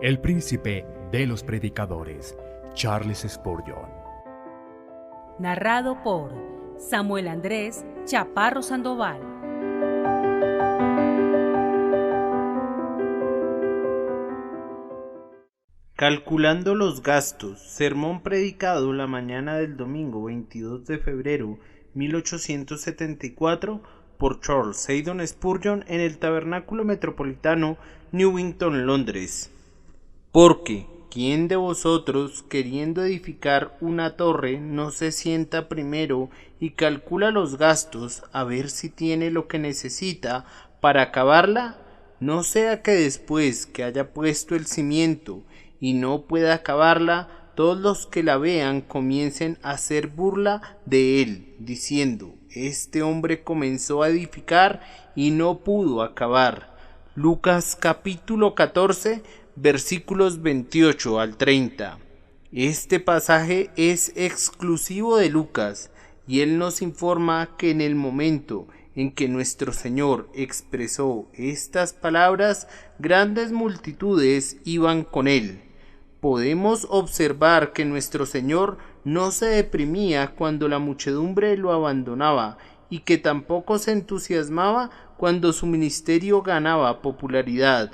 el príncipe de los predicadores, Charles Spurgeon. Narrado por Samuel Andrés Chaparro Sandoval. Calculando los gastos, sermón predicado la mañana del domingo 22 de febrero 1874 por Charles Haddon Spurgeon en el Tabernáculo Metropolitano, Newington, Londres. Porque, ¿quién de vosotros, queriendo edificar una torre, no se sienta primero y calcula los gastos a ver si tiene lo que necesita para acabarla? No sea que después que haya puesto el cimiento y no pueda acabarla, todos los que la vean comiencen a hacer burla de él, diciendo: este hombre comenzó a edificar y no pudo acabar. Lucas capítulo 14, versículos 28 al 30. Este pasaje es exclusivo de Lucas, y él nos informa que en el momento en que nuestro Señor expresó estas palabras, grandes multitudes iban con él. Podemos observar que nuestro Señor no se deprimía cuando la muchedumbre lo abandonaba y que tampoco se entusiasmaba cuando su ministerio ganaba popularidad.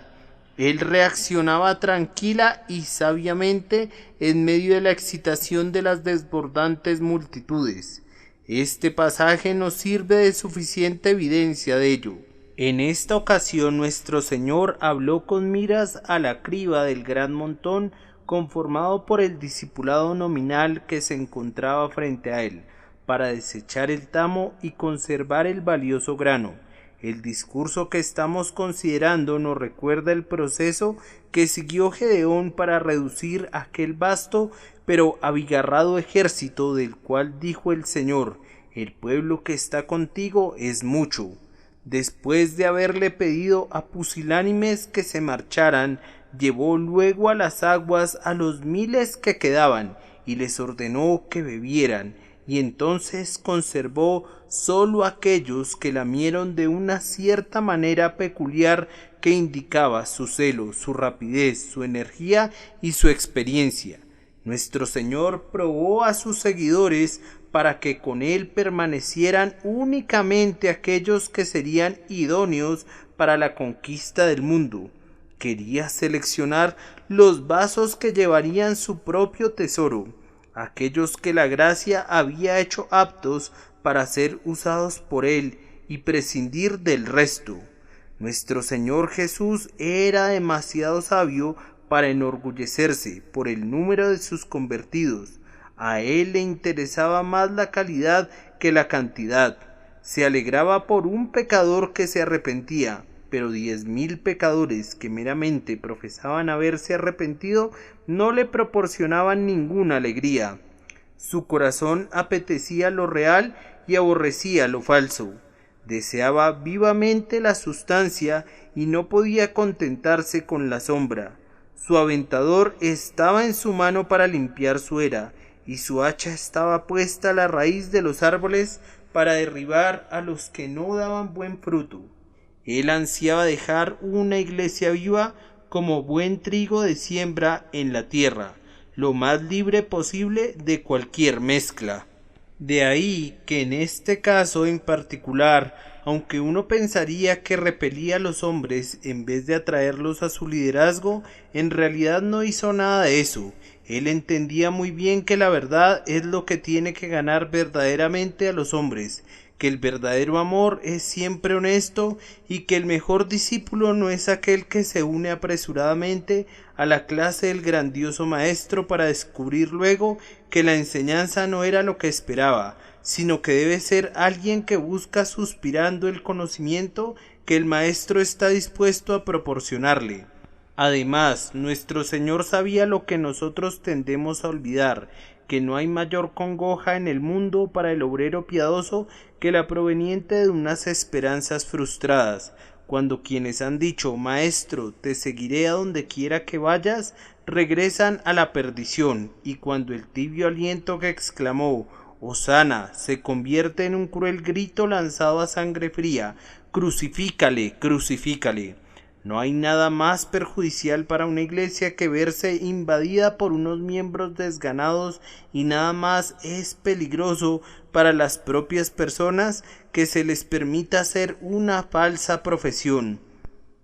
Él reaccionaba tranquila y sabiamente en medio de la excitación de las desbordantes multitudes. Este pasaje nos sirve de suficiente evidencia de ello. En esta ocasión nuestro Señor habló con miras a la criba del gran montón conformado por el discipulado nominal que se encontraba frente a él, para desechar el tamo y conservar el valioso grano. El discurso que estamos considerando nos recuerda el proceso que siguió Gedeón para reducir aquel vasto pero abigarrado ejército del cual dijo el Señor: el pueblo que está contigo es mucho. Después de haberle pedido a pusilánimes que se marcharan, llevó luego a las aguas a los miles que quedaban y les ordenó que bebieran, y entonces conservó sólo aquellos que lamieron de una cierta manera peculiar que indicaba su celo, su rapidez, su energía y su experiencia. Nuestro Señor probó a sus seguidores para que con él permanecieran únicamente aquellos que serían idóneos para la conquista del mundo. Quería seleccionar los vasos que llevarían su propio tesoro, aquellos que la gracia había hecho aptos para ser usados por él, y prescindir del resto. Nuestro Señor Jesús era demasiado sabio para enorgullecerse por el número de sus convertidos. A él le interesaba más la calidad que la cantidad. Se alegraba por un pecador que se arrepentía, pero 10,000 pecadores que meramente profesaban haberse arrepentido no le proporcionaban ninguna alegría. Su corazón apetecía lo real y aborrecía lo falso. Deseaba vivamente la sustancia y no podía contentarse con la sombra. Su aventador estaba en su mano para limpiar su era, y su hacha estaba puesta a la raíz de los árboles para derribar a los que no daban buen fruto. Él ansiaba dejar una iglesia viva como buen trigo de siembra en la tierra, lo más libre posible de cualquier mezcla. De ahí que en este caso en particular, aunque uno pensaría que repelía a los hombres en vez de atraerlos a su liderazgo, en realidad no hizo nada de eso. Él entendía muy bien que la verdad es lo que tiene que ganar verdaderamente a los hombres, que el verdadero amor es siempre honesto y que el mejor discípulo no es aquel que se une apresuradamente a la clase del grandioso maestro para descubrir luego que la enseñanza no era lo que esperaba, sino que debe ser alguien que busca suspirando el conocimiento que el maestro está dispuesto a proporcionarle. Además, nuestro Señor sabía lo que nosotros tendemos a olvidar, que no hay mayor congoja en el mundo para el obrero piadoso que la proveniente de unas esperanzas frustradas, cuando quienes han dicho: Maestro, te seguiré a donde quiera que vayas, regresan a la perdición, y cuando el tibio aliento que exclamó: Hosana, se convierte en un cruel grito lanzado a sangre fría: Crucifícale, crucifícale. No hay nada más perjudicial para una iglesia que verse invadida por unos miembros desganados, y nada más es peligroso para las propias personas que se les permita hacer una falsa profesión.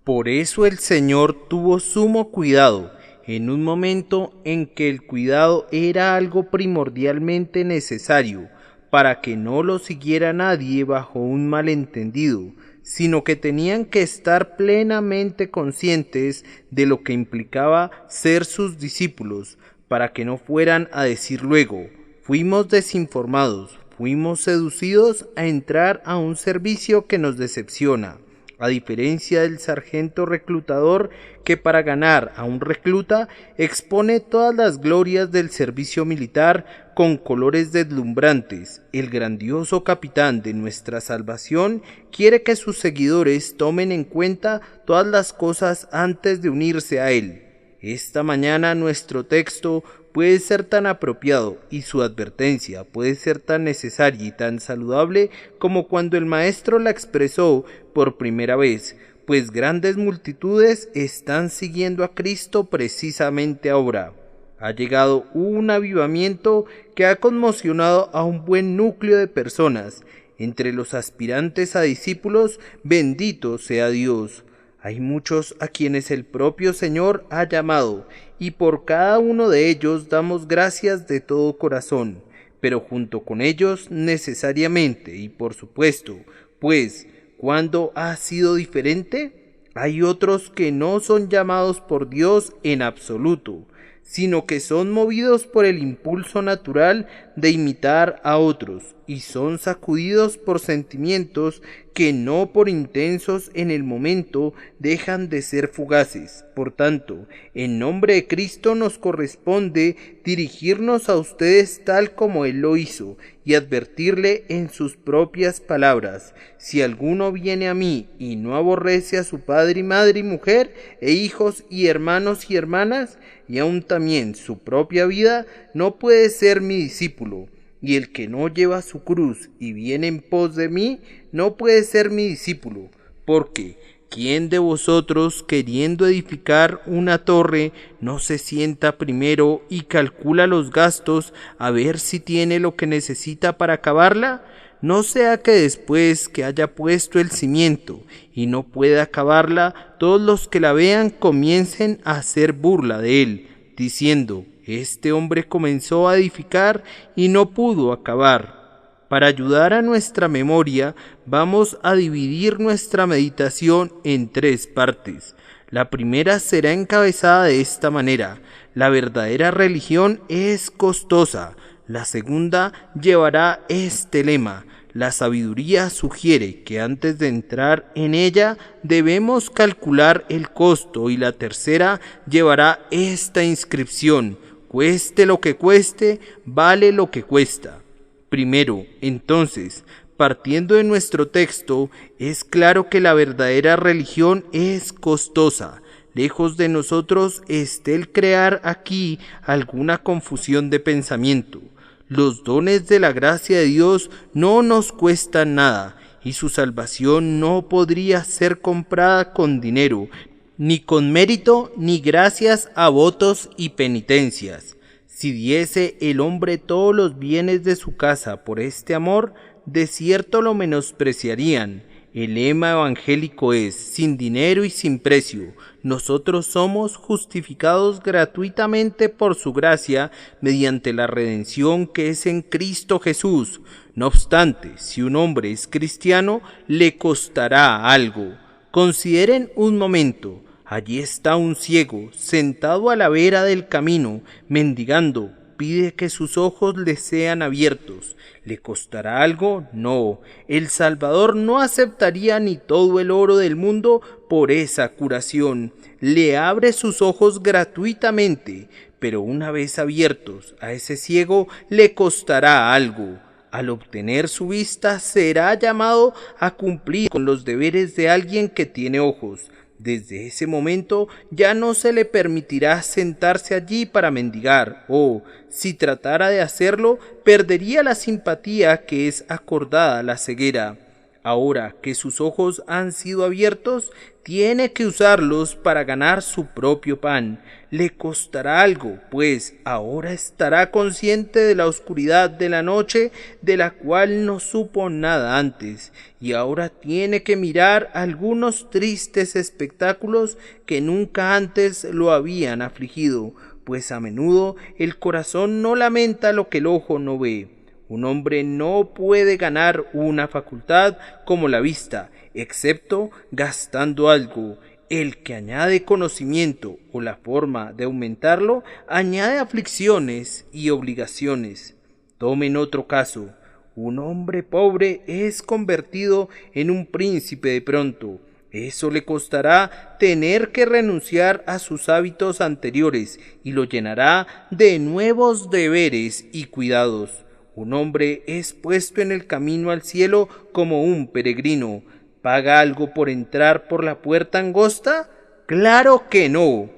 Por eso el Señor tuvo sumo cuidado en un momento en que el cuidado era algo primordialmente necesario, para que no lo siguiera nadie bajo un malentendido, sino que tenían que estar plenamente conscientes de lo que implicaba ser sus discípulos, para que no fueran a decir luego: fuimos desinformados, fuimos seducidos a entrar a un servicio que nos decepciona. A diferencia del sargento reclutador, que para ganar a un recluta expone todas las glorias del servicio militar con colores deslumbrantes, el grandioso capitán de nuestra salvación quiere que sus seguidores tomen en cuenta todas las cosas antes de unirse a él. Esta mañana nuestro texto puede ser tan apropiado y su advertencia puede ser tan necesaria y tan saludable como cuando el Maestro la expresó por primera vez, pues grandes multitudes están siguiendo a Cristo precisamente ahora. Ha llegado un avivamiento que ha conmocionado a un buen núcleo de personas. Entre los aspirantes a discípulos, bendito sea Dios. Hay muchos a quienes el propio Señor ha llamado, y por cada uno de ellos damos gracias de todo corazón, pero junto con ellos necesariamente y por supuesto, pues, ¿cuándo ha sido diferente? Hay otros que no son llamados por Dios en absoluto, sino que son movidos por el impulso natural de imitar a otros, y son sacudidos por sentimientos que no por intensos en el momento dejan de ser fugaces. Por tanto, en nombre de Cristo nos corresponde dirigirnos a ustedes tal como Él lo hizo, y advertirle en sus propias palabras: si alguno viene a mí y no aborrece a su padre y madre y mujer, e hijos y hermanos y hermanas, y aun también su propia vida, no puede ser mi discípulo. Y el que no lleva su cruz y viene en pos de mí, no puede ser mi discípulo. Porque ¿quién de vosotros, queriendo edificar una torre, no se sienta primero y calcula los gastos a ver si tiene lo que necesita para acabarla? No sea que después que haya puesto el cimiento y no pueda acabarla, todos los que la vean comiencen a hacer burla de él, diciendo: este hombre comenzó a edificar y no pudo acabar. Para ayudar a nuestra memoria, vamos a dividir nuestra meditación en 3 partes. La primera será encabezada de esta manera: la verdadera religión es costosa. La segunda llevará este lema: la sabiduría sugiere que antes de entrar en ella debemos calcular el costo. Y la tercera llevará esta inscripción: cueste lo que cueste, vale lo que cuesta. Primero, entonces, partiendo de nuestro texto, es claro que la verdadera religión es costosa. Lejos de nosotros esté el crear aquí alguna confusión de pensamiento. Los dones de la gracia de Dios no nos cuestan nada, y su salvación no podría ser comprada con dinero, ni con mérito, ni gracias a votos y penitencias. Si diese el hombre todos los bienes de su casa por este amor, de cierto lo menospreciarían. El lema evangélico es: sin dinero y sin precio. Nosotros somos justificados gratuitamente por su gracia mediante la redención que es en Cristo Jesús. No obstante, si un hombre es cristiano, le costará algo. Consideren un momento. Allí está un ciego, sentado a la vera del camino, mendigando. Pide que sus ojos le sean abiertos. ¿Le costará algo? No. El Salvador no aceptaría ni todo el oro del mundo por esa curación. Le abre sus ojos gratuitamente, pero una vez abiertos a ese ciego le costará algo. Al obtener su vista será llamado a cumplir con los deberes de alguien que tiene ojos. Desde ese momento ya no se le permitirá sentarse allí para mendigar, o, si tratara de hacerlo, perdería la simpatía que es acordada a la ceguera. Ahora que sus ojos han sido abiertos, tiene que usarlos para ganar su propio pan. Le costará algo, pues ahora estará consciente de la oscuridad de la noche, de la cual no supo nada antes, y ahora tiene que mirar algunos tristes espectáculos que nunca antes lo habían afligido, pues a menudo el corazón no lamenta lo que el ojo no ve. Un hombre no puede ganar una facultad como la vista, excepto gastando algo. El que añade conocimiento o la forma de aumentarlo, añade aflicciones y obligaciones. Tomen otro caso. Un hombre pobre es convertido en un príncipe de pronto. Eso le costará tener que renunciar a sus hábitos anteriores y lo llenará de nuevos deberes y cuidados. Un hombre es puesto en el camino al cielo como un peregrino. ¿Paga algo por entrar por la puerta angosta? ¡Claro que no!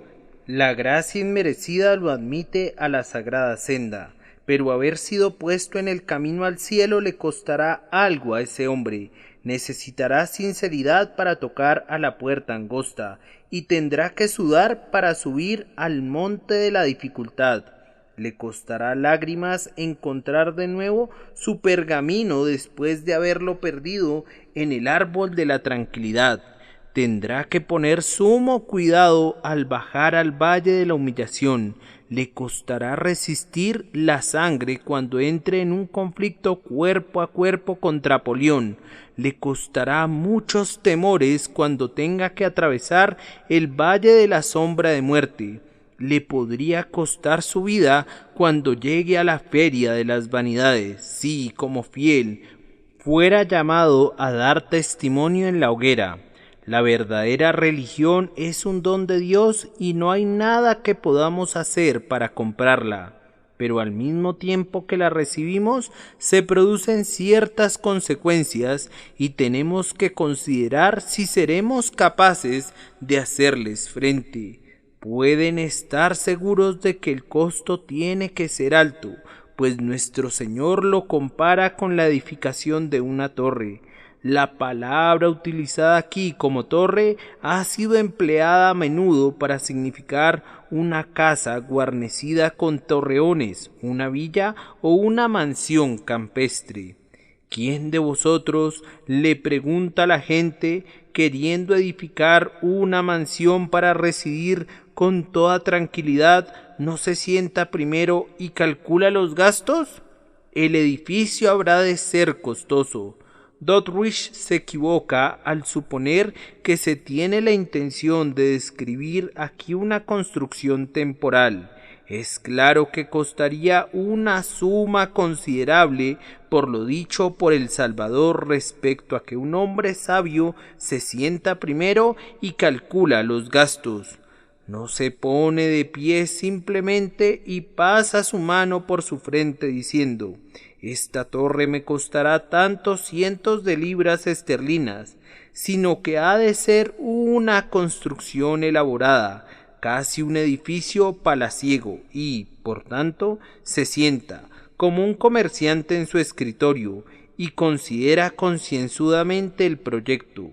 La gracia inmerecida lo admite a la sagrada senda, pero haber sido puesto en el camino al cielo le costará algo a ese hombre. Necesitará sinceridad para tocar a la puerta angosta, y tendrá que sudar para subir al monte de la dificultad. Le costará lágrimas encontrar de nuevo su pergamino después de haberlo perdido en el árbol de la tranquilidad. Tendrá que poner sumo cuidado al bajar al valle de la humillación. Le costará resistir la sangre cuando entre en un conflicto cuerpo a cuerpo contra Polión. Le costará muchos temores cuando tenga que atravesar el valle de la sombra de muerte. Le podría costar su vida cuando llegue a la feria de las vanidades, si, como fiel, fuera llamado a dar testimonio en la hoguera. La verdadera religión es un don de Dios y no hay nada que podamos hacer para comprarla, pero al mismo tiempo que la recibimos se producen ciertas consecuencias y tenemos que considerar si seremos capaces de hacerles frente. Pueden estar seguros de que el costo tiene que ser alto, pues nuestro Señor lo compara con la edificación de una torre. La palabra utilizada aquí como torre ha sido empleada a menudo para significar una casa guarnecida con torreones, una villa o una mansión campestre. ¿Quién de vosotros, le pregunta a la gente, queriendo edificar una mansión para residir con toda tranquilidad, no se sienta primero y calcula los gastos? El edificio habrá de ser costoso. Doddridge se equivoca al suponer que se tiene la intención de describir aquí una construcción temporal. Es claro que costaría una suma considerable por lo dicho por el Salvador respecto a que un hombre sabio se sienta primero y calcula los gastos. No se pone de pie simplemente y pasa su mano por su frente diciendo: esta torre me costará tantos cientos de libras esterlinas, sino que ha de ser una construcción elaborada, casi un edificio palaciego, y, por tanto, se sienta como un comerciante en su escritorio y considera concienzudamente el proyecto.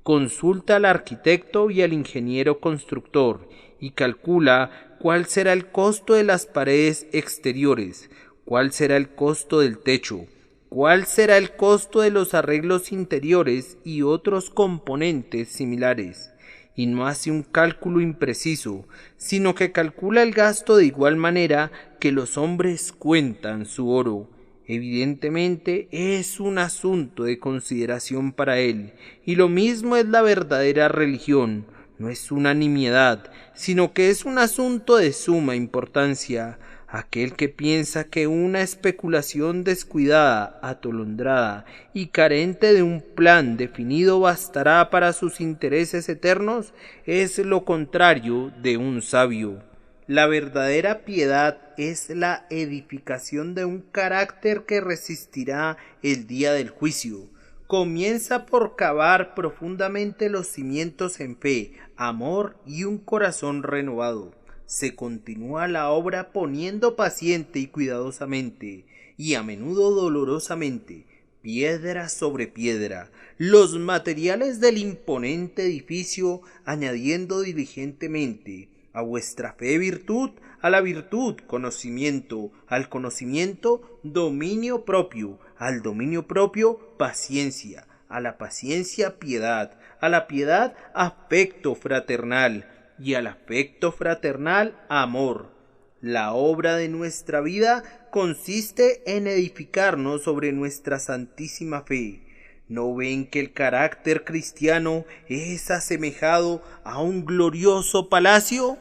Consulta al arquitecto y al ingeniero constructor y calcula cuál será el costo de las paredes exteriores, cuál será el costo del techo, cuál será el costo de los arreglos interiores y otros componentes similares. Y no hace un cálculo impreciso, sino que calcula el gasto de igual manera que los hombres cuentan su oro. Evidentemente es un asunto de consideración para él, y lo mismo es la verdadera religión. No es una nimiedad, sino que es un asunto de suma importancia. Aquel que piensa que una especulación descuidada, atolondrada y carente de un plan definido bastará para sus intereses eternos, es lo contrario de un sabio. La verdadera piedad es la edificación de un carácter que resistirá el día del juicio. Comienza por cavar profundamente los cimientos en fe, amor y un corazón renovado. Se continúa la obra poniendo paciente y cuidadosamente, y a menudo dolorosamente, piedra sobre piedra, los materiales del imponente edificio, añadiendo diligentemente a vuestra fe virtud, a la virtud conocimiento, al conocimiento dominio propio, al dominio propio paciencia, a la paciencia piedad, a la piedad afecto fraternal y al afecto fraternal amor. La obra de nuestra vida consiste en edificarnos sobre nuestra santísima fe. ¿No ven que el carácter cristiano es asemejado a un glorioso palacio?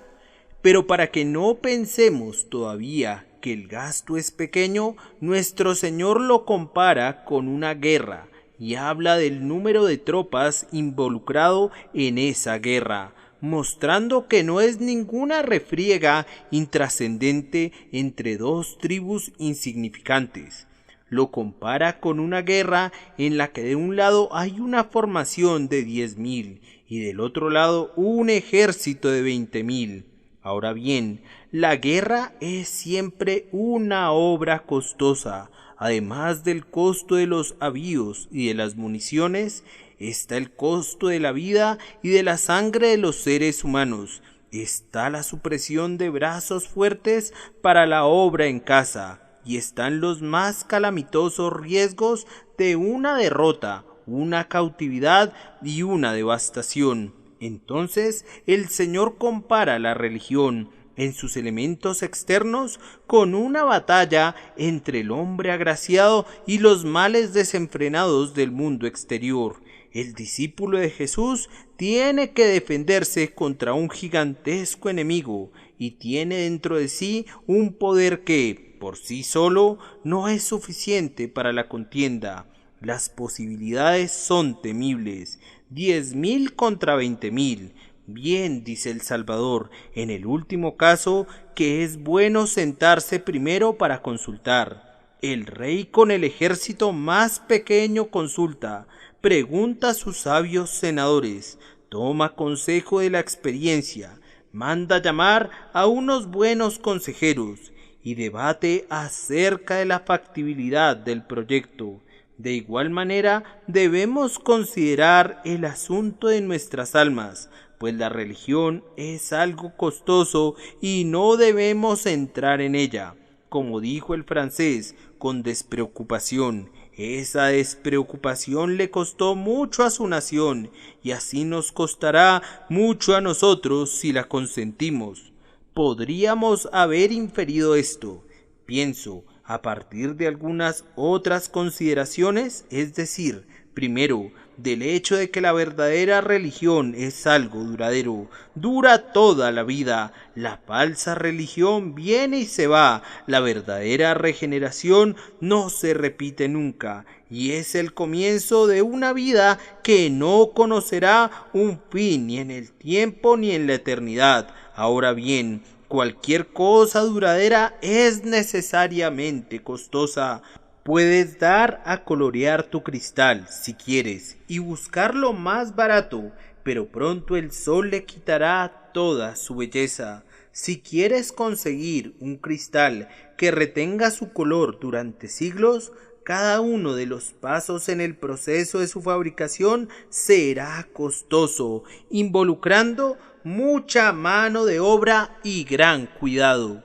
Pero para que no pensemos todavía que el gasto es pequeño, nuestro Señor lo compara con una guerra y habla del número de tropas involucrado en esa guerra, mostrando que no es ninguna refriega intrascendente entre dos tribus insignificantes. Lo compara con una guerra en la que de un lado hay una formación de 10.000 y del otro lado un ejército de 20.000. Ahora bien, la guerra es siempre una obra costosa. Además del costo de los avíos y de las municiones, está el costo de la vida y de la sangre de los seres humanos. Está la supresión de brazos fuertes para la obra en casa, y están los más calamitosos riesgos de una derrota, una cautividad y una devastación. Entonces el Señor compara la religión en sus elementos externos con una batalla entre el hombre agraciado y los males desenfrenados del mundo exterior. El discípulo de Jesús tiene que defenderse contra un gigantesco enemigo y tiene dentro de sí un poder que, por sí solo, no es suficiente para la contienda. Las posibilidades son temibles. 10.000 contra 20.000. Bien, dice el Salvador, en el último caso, que es bueno sentarse primero para consultar. El rey con el ejército más pequeño consulta, pregunta a sus sabios senadores, toma consejo de la experiencia, manda llamar a unos buenos consejeros y debate acerca de la factibilidad del proyecto. De igual manera, debemos considerar el asunto de nuestras almas, pues la religión es algo costoso y no debemos entrar en ella. Como dijo el francés, con despreocupación. Esa despreocupación le costó mucho a su nación, y así nos costará mucho a nosotros si la consentimos. Podríamos haber inferido esto, pienso, a partir de algunas otras consideraciones, es decir, primero, del hecho de que la verdadera religión es algo duradero, dura toda la vida. La falsa religión viene y se va, la verdadera regeneración no se repite nunca, y es el comienzo de una vida que no conocerá un fin ni en el tiempo ni en la eternidad. Ahora bien, cualquier cosa duradera es necesariamente costosa. Puedes dar a colorear tu cristal, si quieres, y buscar lo más barato, pero pronto el sol le quitará toda su belleza. Si quieres conseguir un cristal que retenga su color durante siglos, cada uno de los pasos en el proceso de su fabricación será costoso, involucrando mucha mano de obra y gran cuidado.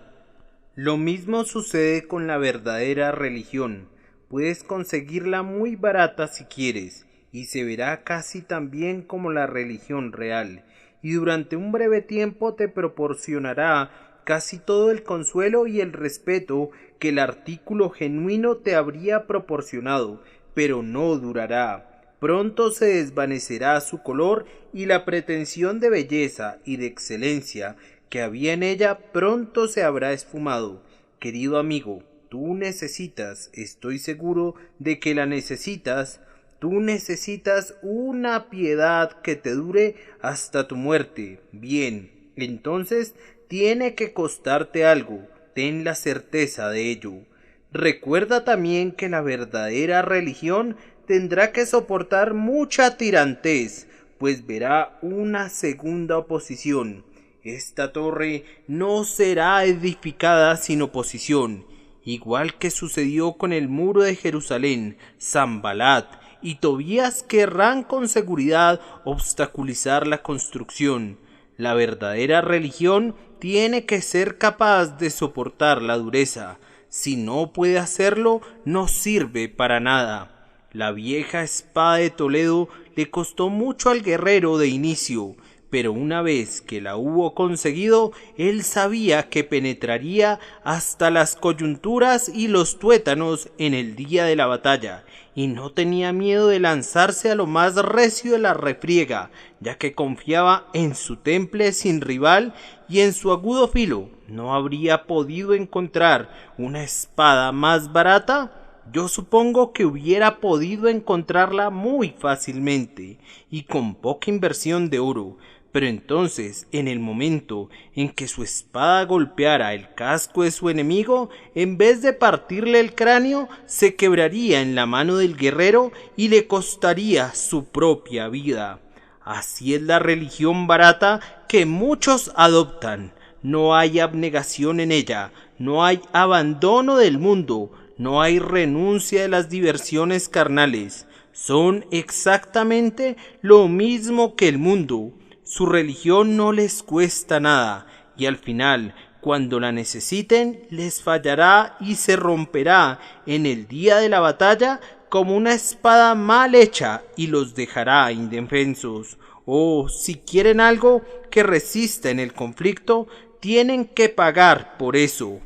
Lo mismo sucede con la verdadera religión. Puedes conseguirla muy barata si quieres, y se verá casi tan bien como la religión real, y durante un breve tiempo te proporcionará casi todo el consuelo y el respeto que el artículo genuino te habría proporcionado, pero no durará. Pronto se desvanecerá su color y la pretensión de belleza y de excelencia que había en ella pronto se habrá esfumado. Querido amigo, tú necesitas, estoy seguro de que la necesitas, tú necesitas una piedad que te dure hasta tu muerte. Bien, entonces tiene que costarte algo, ten la certeza de ello. Recuerda también que la verdadera religión tendrá que soportar mucha tirantez, pues verá una segunda oposición. Esta torre no será edificada sin oposición, igual que sucedió con el muro de Jerusalén. Sanbalat y Tobías querrán con seguridad obstaculizar la construcción. La verdadera religión tiene que ser capaz de soportar la dureza. Si no puede hacerlo, no sirve para nada. La vieja espada de Toledo le costó mucho al guerrero de inicio, pero una vez que la hubo conseguido, él sabía que penetraría hasta las coyunturas y los tuétanos en el día de la batalla, y no tenía miedo de lanzarse a lo más recio de la refriega, ya que confiaba en su temple sin rival y en su agudo filo. ¿No habría podido encontrar una espada más barata? Yo supongo que hubiera podido encontrarla muy fácilmente y con poca inversión de oro, pero entonces, en el momento en que su espada golpeara el casco de su enemigo, en vez de partirle el cráneo, se quebraría en la mano del guerrero y le costaría su propia vida. Así es la religión barata que muchos adoptan. No hay abnegación en ella, no hay abandono del mundo, no hay renuncia de las diversiones carnales. Son exactamente lo mismo que el mundo. Su religión no les cuesta nada, y al final, cuando la necesiten, les fallará y se romperá en el día de la batalla como una espada mal hecha y los dejará indefensos. O si quieren algo que resista en el conflicto, tienen que pagar por eso.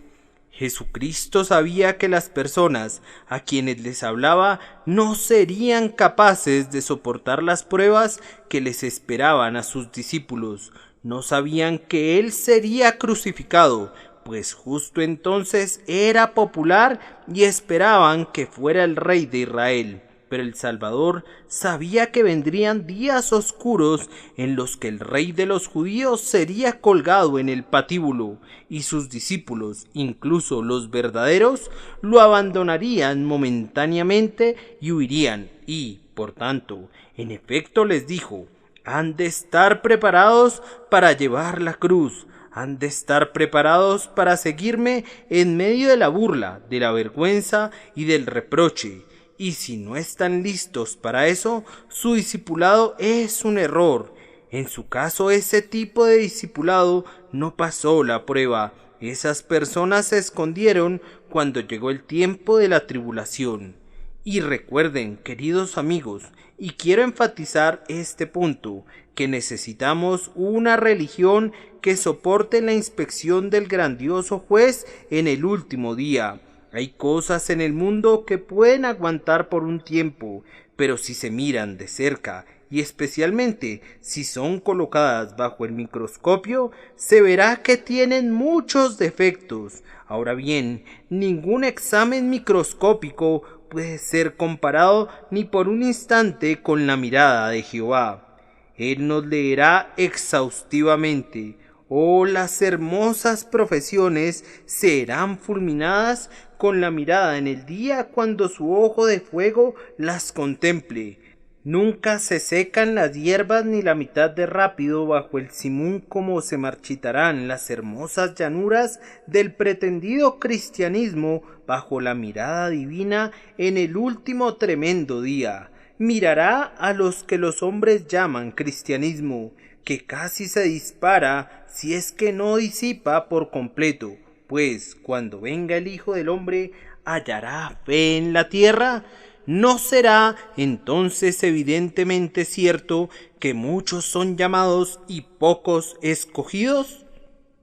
Jesucristo sabía que las personas a quienes les hablaba no serían capaces de soportar las pruebas que les esperaban a sus discípulos. No sabían que Él sería crucificado, pues justo entonces era popular y esperaban que fuera el Rey de Israel. Pero el Salvador sabía que vendrían días oscuros en los que el rey de los judíos sería colgado en el patíbulo, y sus discípulos, incluso los verdaderos, lo abandonarían momentáneamente y huirían, y, por tanto, en efecto les dijo: han de estar preparados para llevar la cruz, han de estar preparados para seguirme en medio de la burla, de la vergüenza y del reproche. Y si no están listos para eso, su discipulado es un error. En su caso, ese tipo de discipulado no pasó la prueba. Esas personas se escondieron cuando llegó el tiempo de la tribulación. Y recuerden, queridos amigos, y quiero enfatizar este punto, que necesitamos una religión que soporte la inspección del grandioso juez en el último día. Hay cosas en el mundo que pueden aguantar por un tiempo, pero si se miran de cerca y especialmente si son colocadas bajo el microscopio, se verá que tienen muchos defectos. Ahora bien, ningún examen microscópico puede ser comparado ni por un instante con la mirada de Jehová. Él nos leerá exhaustivamente. Oh, las hermosas profesiones serán fulminadas con la mirada en el día cuando su ojo de fuego las contemple. Nunca se secan las hierbas ni la mitad de rápido bajo el simún como se marchitarán las hermosas llanuras del pretendido cristianismo bajo la mirada divina en el último tremendo día. Mirará a los que los hombres llaman cristianismo, que casi se dispara si es que no disipa por completo, pues cuando venga el Hijo del Hombre, ¿hallará fe en la tierra? ¿No será entonces evidentemente cierto que muchos son llamados y pocos escogidos?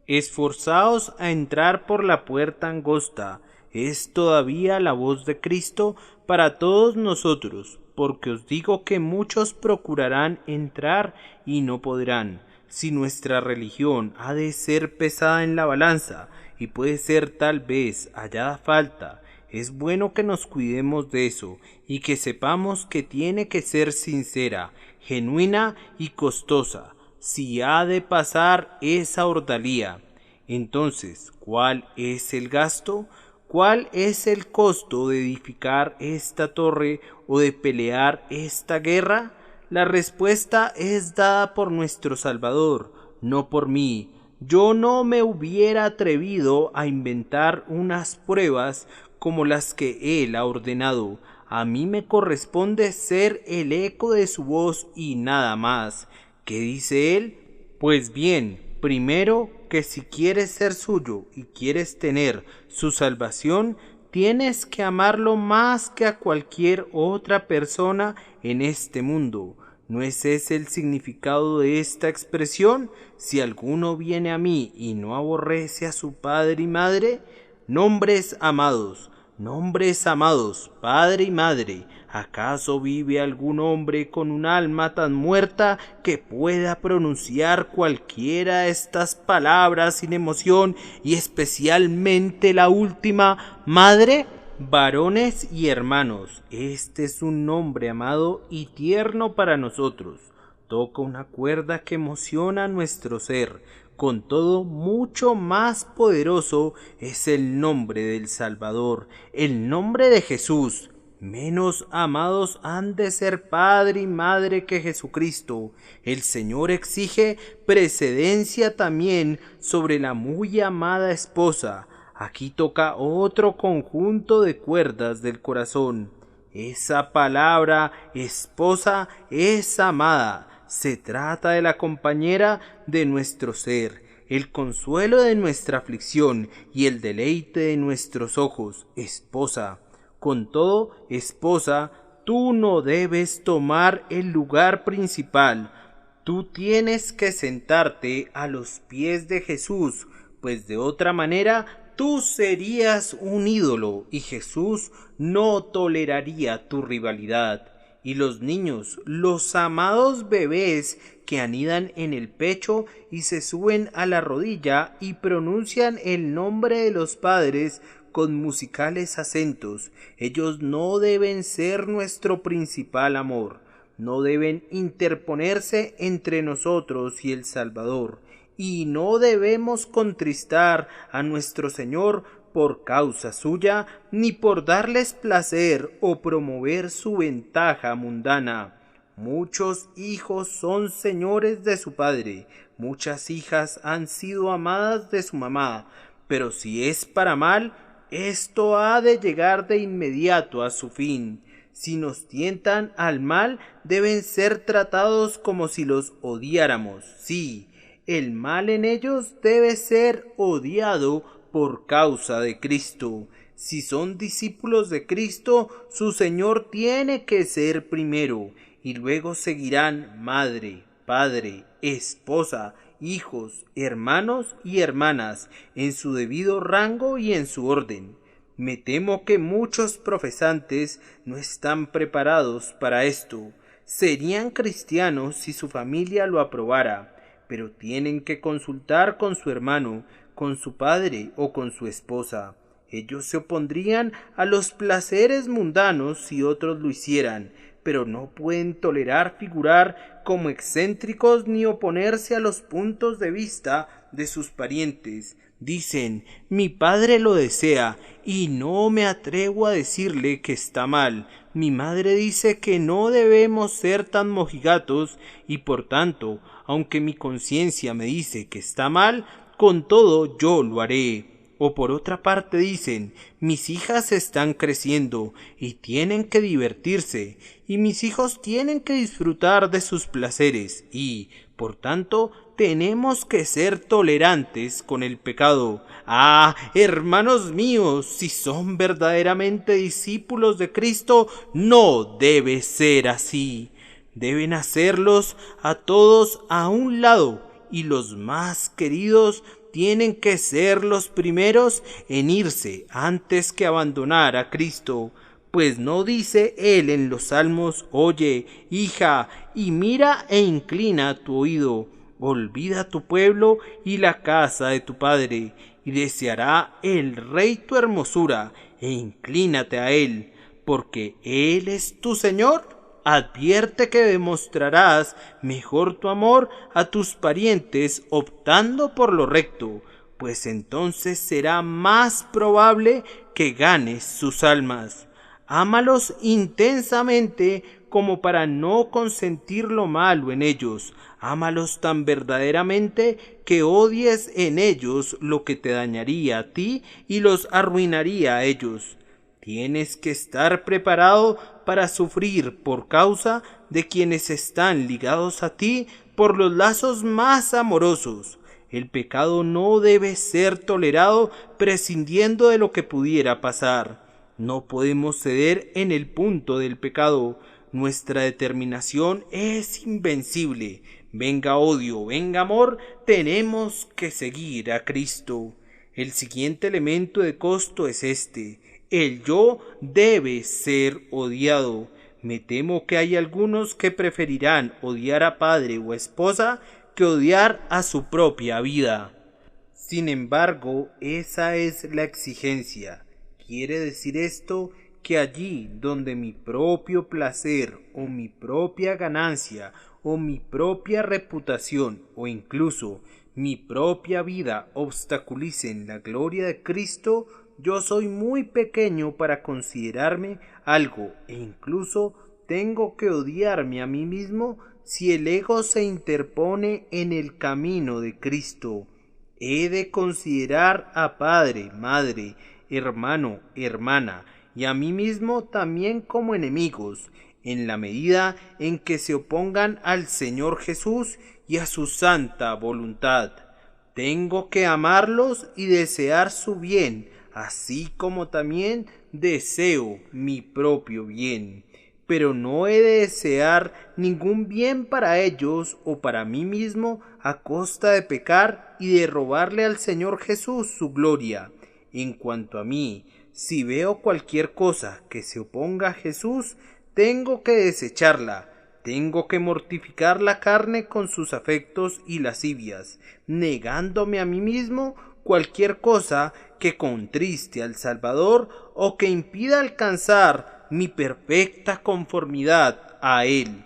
Esforzaos a entrar por la puerta angosta, es todavía la voz de Cristo para todos nosotros, porque os digo que muchos procurarán entrar y no podrán. Si nuestra religión ha de ser pesada en la balanza y puede ser tal vez hallada falta, es bueno que nos cuidemos de eso y que sepamos que tiene que ser sincera, genuina y costosa. Si ha de pasar esa ordalía, entonces, ¿cuál es el gasto? ¿Cuál es el costo de edificar esta torre o de pelear esta guerra? La respuesta es dada por nuestro Salvador, no por mí. yo no me hubiera atrevido a inventar unas pruebas como las que él ha ordenado. A mí me corresponde ser el eco de su voz y nada más. ¿Qué dice él? Pues bien, primero que si quieres ser suyo y quieres tener su salvación, tienes que amarlo más que a cualquier otra persona en este mundo. ¿No es ese el significado de esta expresión? Si alguno viene a mí y no aborrece a su padre y madre, nombres amados, padre y madre, ¿acaso vive algún hombre con un alma tan muerta que pueda pronunciar cualquiera de estas palabras sin emoción y especialmente la última, madre? Varones y hermanos, este es un nombre amado y tierno para nosotros. Toca una cuerda que emociona nuestro ser. Con todo, mucho más poderoso es el nombre del Salvador, el nombre de Jesús. Menos amados han de ser padre y madre que Jesucristo. El Señor exige precedencia también sobre la muy amada esposa. Aquí toca otro conjunto de cuerdas del corazón. Esa palabra esposa es amada. Se trata de la compañera de nuestro ser, el consuelo de nuestra aflicción y el deleite de nuestros ojos. Esposa. Con todo, esposa, tú no debes tomar el lugar principal. Tú tienes que sentarte a los pies de Jesús, pues de otra manera tú serías un ídolo y Jesús no toleraría tu rivalidad. Y los niños, los amados bebés que anidan en el pecho y se suben a la rodilla y pronuncian el nombre de los padres con musicales acentos, ellos no deben ser nuestro principal amor, no deben interponerse entre nosotros y el Salvador, y no debemos contristar a nuestro Señor por causa suya, ni por darles placer o promover su ventaja mundana. Muchos hijos son señores de su padre, muchas hijas han sido amadas de su mamá, pero si es para mal, esto ha de llegar de inmediato a su fin. Si nos tientan al mal, deben ser tratados como si los odiáramos. Sí, el mal en ellos debe ser odiado por causa de Cristo. Si son discípulos de Cristo, su Señor tiene que ser primero, y luego seguirán madre, padre, esposa, hijos, hermanos y hermanas, en su debido rango y en su orden. Me temo que muchos profesantes no están preparados para esto. Serían cristianos si su familia lo aprobara, pero tienen que consultar con su hermano, con su padre o con su esposa. Ellos se opondrían a los placeres mundanos si otros lo hicieran, pero no pueden tolerar figurar como excéntricos ni oponerse a los puntos de vista de sus parientes. Dicen, mi padre lo desea, y no me atrevo a decirle que está mal. Mi madre dice que no debemos ser tan mojigatos, y por tanto, aunque mi conciencia me dice que está mal, con todo yo lo haré. O por otra parte dicen, mis hijas están creciendo y tienen que divertirse, y mis hijos tienen que disfrutar de sus placeres, y, por tanto, tenemos que ser tolerantes con el pecado. Ah, hermanos míos, si son verdaderamente discípulos de Cristo, no debe ser así. Deben hacerlos a todos a un lado, y los más queridos tienen que ser los primeros en irse antes que abandonar a Cristo, pues no dice él en los salmos, oye, hija, y mira e inclina tu oído, olvida tu pueblo y la casa de tu padre, y deseará el rey tu hermosura, e inclínate a él, porque él es tu Señor. Advierte que demostrarás mejor tu amor a tus parientes optando por lo recto, pues entonces será más probable que ganes sus almas. Ámalos intensamente como para no consentir lo malo en ellos. Ámalos tan verdaderamente que odies en ellos lo que te dañaría a ti y los arruinaría a ellos. Tienes que estar preparado para sufrir por causa de quienes están ligados a ti por los lazos más amorosos. El pecado no debe ser tolerado prescindiendo de lo que pudiera pasar. No podemos ceder en el punto del pecado. Nuestra determinación es invencible. Venga odio, venga amor, tenemos que seguir a Cristo. El siguiente elemento de costo es este. El yo debe ser odiado. Me temo que hay algunos que preferirán odiar a padre o esposa que odiar a su propia vida. Sin embargo, esa es la exigencia. Quiere decir esto que allí donde mi propio placer o mi propia ganancia o mi propia reputación o incluso mi propia vida obstaculicen la gloria de Cristo, yo soy muy pequeño para considerarme algo e incluso tengo que odiarme a mí mismo si el ego se interpone en el camino de Cristo. He de considerar a padre, madre, hermano, hermana y a mí mismo también como enemigos, en la medida en que se opongan al Señor Jesús y a su santa voluntad. Tengo que amarlos y desear su bien, así como también deseo mi propio bien. Pero no he de desear ningún bien para ellos o para mí mismo a costa de pecar y de robarle al Señor Jesús su gloria. En cuanto a mí, si veo cualquier cosa que se oponga a Jesús, tengo que desecharla. Tengo que mortificar la carne con sus afectos y lascivias, negándome a mí mismo cualquier cosa que contriste al Salvador o que impida alcanzar mi perfecta conformidad a Él.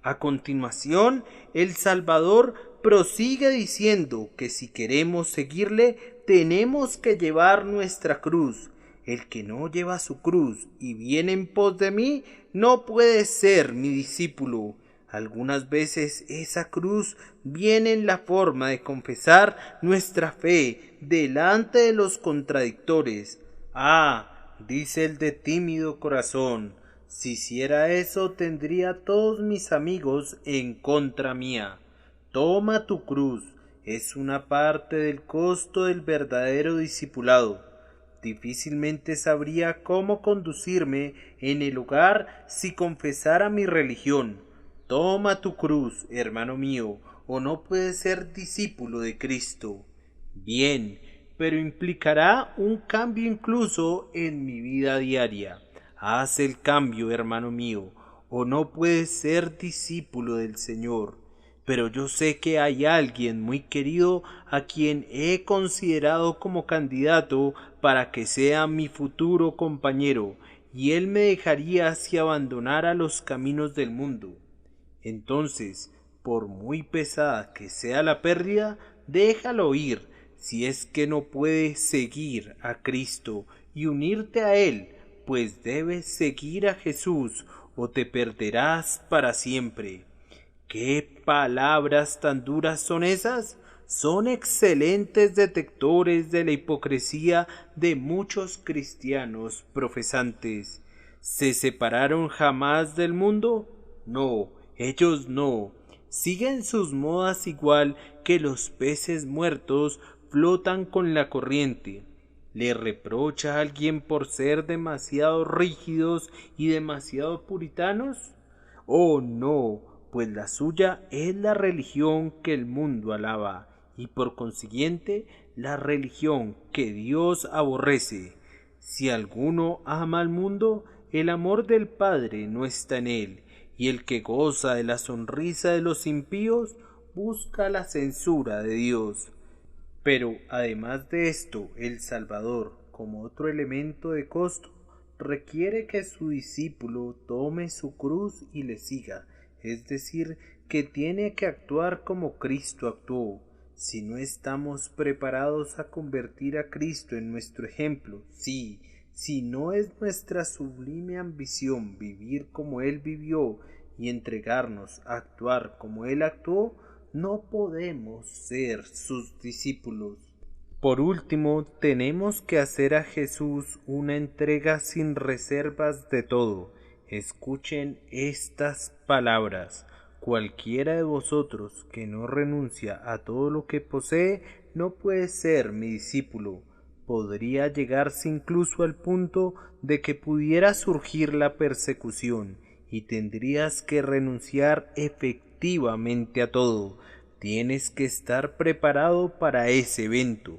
A continuación, el Salvador prosigue diciendo que si queremos seguirle, tenemos que llevar nuestra cruz. El que no lleva su cruz y viene en pos de mí, no puede ser mi discípulo. Algunas veces esa cruz viene en la forma de confesar nuestra fe delante de los contradictores. Ah, dice el de tímido corazón, si hiciera eso tendría todos mis amigos en contra mía. Toma tu cruz, es una parte del costo del verdadero discipulado. Difícilmente sabría cómo conducirme en el hogar si confesara mi religión. Toma tu cruz, hermano mío, o no puedes ser discípulo de Cristo. Bien, pero implicará un cambio incluso en mi vida diaria. Haz el cambio, hermano mío, o no puedes ser discípulo del Señor. Pero yo sé que hay alguien muy querido a quien he considerado como candidato para que sea mi futuro compañero, y él me dejaría si abandonara los caminos del mundo. Entonces, por muy pesada que sea la pérdida, déjalo ir, si es que no puedes seguir a Cristo y unirte a Él, pues debes seguir a Jesús o te perderás para siempre. ¿Qué palabras tan duras son esas? Son excelentes detectores de la hipocresía de muchos cristianos profesantes. ¿Se separaron jamás del mundo? No, ellos no. Siguen sus modas igual que los peces muertos flotan con la corriente. ¿Le reprocha a alguien por ser demasiado rígidos y demasiado puritanos? Oh, no, pues la suya es la religión que el mundo alaba, y por consiguiente la religión que Dios aborrece. Si alguno ama al mundo, el amor del Padre no está en él, y el que goza de la sonrisa de los impíos busca la censura de Dios. Pero además de esto, el Salvador, como otro elemento de costo, requiere que su discípulo tome su cruz y le siga, es decir, que tiene que actuar como Cristo actuó. Si no estamos preparados a convertir a Cristo en nuestro ejemplo, sí, Si no es nuestra sublime ambición vivir como Él vivió y entregarnos a actuar como Él actuó, no podemos ser sus discípulos. Por último, tenemos que hacer a Jesús una entrega sin reservas de todo. Escuchen estas palabras. Cualquiera de vosotros que no renuncia a todo lo que posee, no puede ser mi discípulo. Podría llegarse incluso al punto de que pudiera surgir la persecución y tendrías que renunciar efectivamente a todo. Tienes que estar preparado para ese evento.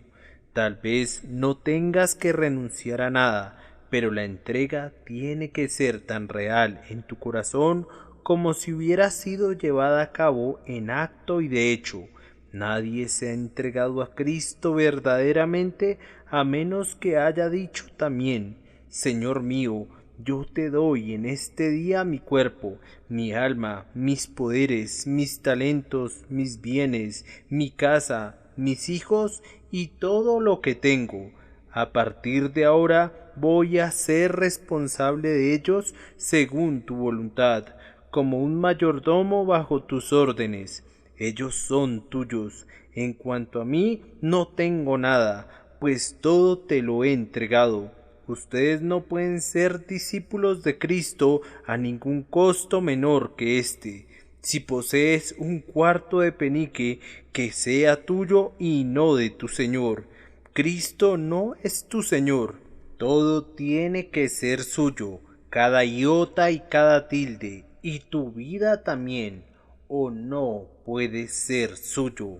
Tal vez no tengas que renunciar a nada, pero la entrega tiene que ser tan real en tu corazón como si hubiera sido llevada a cabo en acto y de hecho. Nadie se ha entregado a Cristo verdaderamente a menos que haya dicho también: Señor mío, yo te doy en este día mi cuerpo, mi alma, mis poderes, mis talentos, mis bienes, mi casa, mis hijos y todo lo que tengo. A partir de ahora voy a ser responsable de ellos según tu voluntad, como un mayordomo bajo tus órdenes. Ellos son tuyos. En cuanto a mí, no tengo nada, pues todo te lo he entregado. Ustedes no pueden ser discípulos de Cristo a ningún costo menor que este. Si posees un cuarto de penique, que sea tuyo y no de tu Señor. Cristo no es tu Señor. Todo tiene que ser suyo, cada iota y cada tilde, y tu vida también, o no puede ser suyo.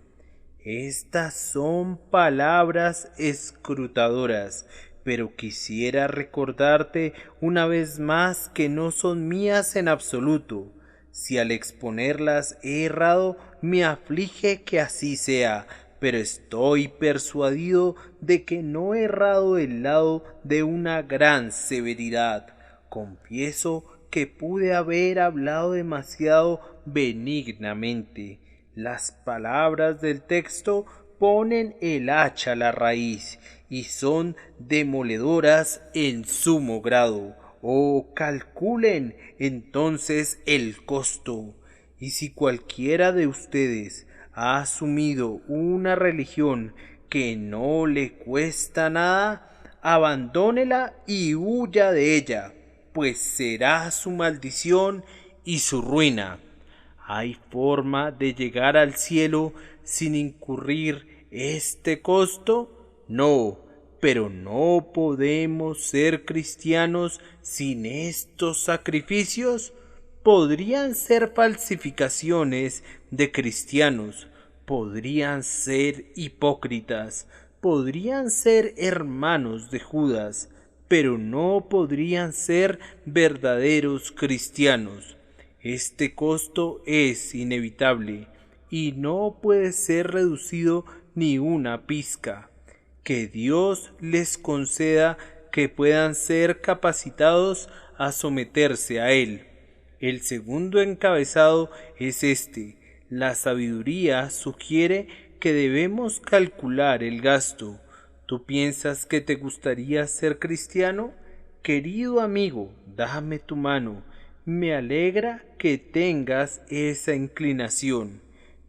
Estas son palabras escrutadoras, pero quisiera recordarte una vez más que no son mías en absoluto. Si al exponerlas he errado, me aflige que así sea, pero estoy persuadido de que no he errado del lado de una gran severidad. Confieso que pude haber hablado demasiado benignamente. Las palabras del texto ponen el hacha a la raíz y son demoledoras en sumo grado. Oh, calculen entonces el costo. Y si cualquiera de ustedes ha asumido una religión que no le cuesta nada, abandónela y huya de ella, pues será su maldición y su ruina. ¿Hay forma de llegar al cielo sin incurrir este costo? No, pero no podemos ser cristianos sin estos sacrificios. Podrían ser falsificaciones de cristianos, podrían ser hipócritas, podrían ser hermanos de Judas, pero no podrían ser verdaderos cristianos. Este costo es inevitable y no puede ser reducido ni una pizca. Que Dios les conceda que puedan ser capacitados a someterse a Él. El segundo encabezado es este: la sabiduría sugiere que debemos calcular el gasto. ¿Tú piensas que te gustaría ser cristiano? Querido amigo, dame tu mano. Me alegra que tengas esa inclinación.